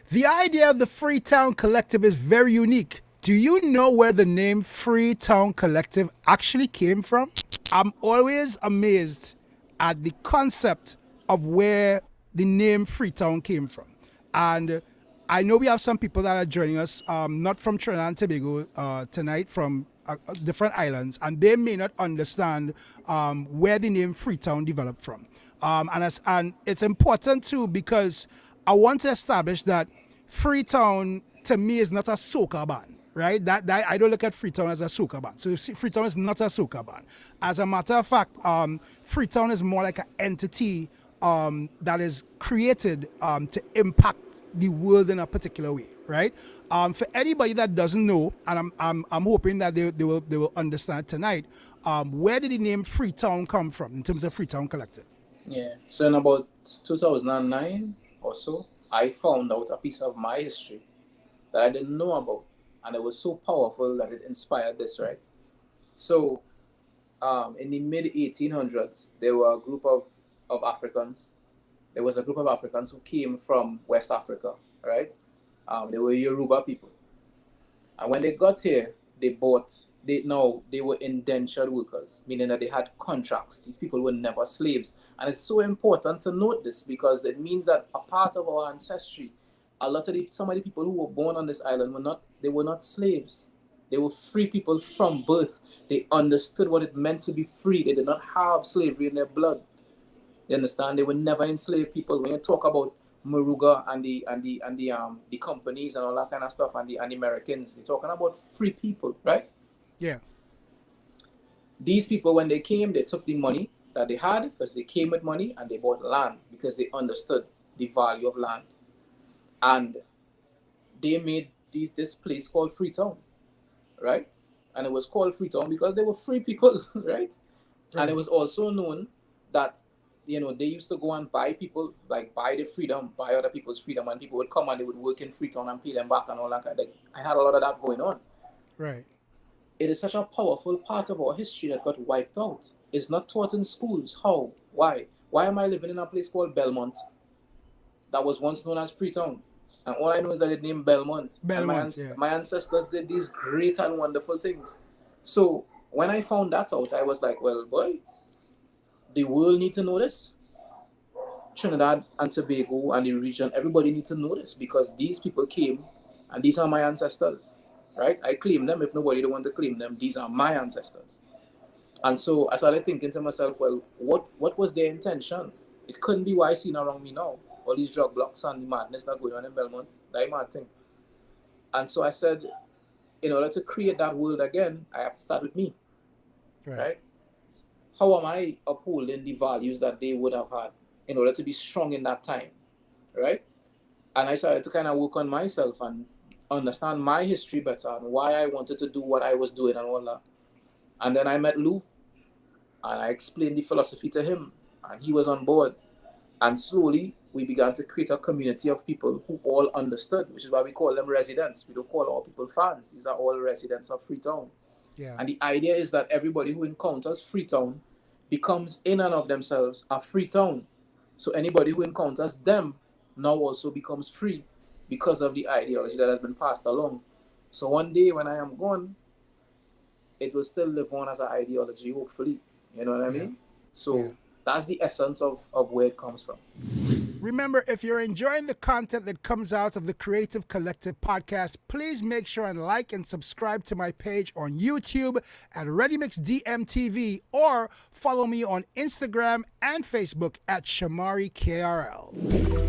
The idea of the Freetown Collective is very unique. Do you know where the name Freetown Collective actually came from? I'm always amazed at the concept of where the name Freetown came from. And I know we have some people that are joining us, not from Trinidad and Tobago tonight, from different islands, and they may not understand where the name Freetown developed from. And it's important too because I want to establish that Freetown to me is not a soca band, right? That I don't look at Freetown as a soca band. So Freetown is not a soca band. As a matter of fact, Freetown is more like an entity that is created to impact the world in a particular way, right? For anybody that doesn't know, and I'm hoping that they will understand tonight, where did the name Freetown come from in terms of Freetown Collective? Yeah, so in about 2009 or so, I found out a piece of my history that I didn't know about, and it was so powerful that it inspired this, right? So, in the mid 1800s, there were a group of Africans. There was a group of Africans who came from West Africa, right? They were Yoruba people, and when they got here, they were indentured workers, meaning that they had contracts. These people were never slaves. And it's so important to note this because it means that a part of our ancestry, some of the people who were born on this island were not slaves. They were free people from birth. They understood what it meant to be free. They did not have slavery in their blood. You understand? They were never enslaved people. When you talk about Moruga and the companies and all that kind of stuff and the Americans, they're talking about free people, right? Yeah. These people, when they came, they took the money that they had because they came with money, and they bought land because they understood the value of land. And they made this place called Freetown, right? And it was called Freetown because they were free people, right? And it was also known that, they used to go and buy people, like buy other people's freedom, and people would come and they would work in Freetown and pay them back and all that. I had a lot of that going on. Right. It is such a powerful part of our history that got wiped out. It's not taught in schools. How? Why? Why am I living in a place called Belmont that was once known as Freetown? And all I know is that it named Belmont. My ancestors did these great and wonderful things. So when I found that out, I was like, well, boy, the world need to know this. Trinidad and Tobago and the region, everybody need to know this because these people came and these are my ancestors. Right? I claim them. If nobody don't want to claim them, these are my ancestors. And so I started thinking to myself, well, what was their intention? It couldn't be what I seen around me now. All these drug blocks and the madness that going on in Belmont, that mad thing. And so I said, in order to create that world again, I have to start with me. Right? How am I upholding the values that they would have had in order to be strong in that time? Right? And I started to kind of work on myself and understand my history better and why I wanted to do what I was doing and all that. And then I met Lou and I explained the philosophy to him and he was on board. And slowly we began to create a community of people who all understood, which is why we call them residents. We don't call our people fans. These are all residents of Freetown. Yeah. And the idea is that everybody who encounters Freetown becomes in and of themselves a Freetown. So anybody who encounters them now also becomes free because of the ideology that has been passed along. So one day when I am gone, it will still live on as an ideology, hopefully. You know what I mean? So that's the essence of where it comes from. Remember, if you're enjoying the content that comes out of the Creative Collective podcast, please make sure and like and subscribe to my page on YouTube at ReadyMix DMTV or follow me on Instagram and Facebook at Shamari KRL.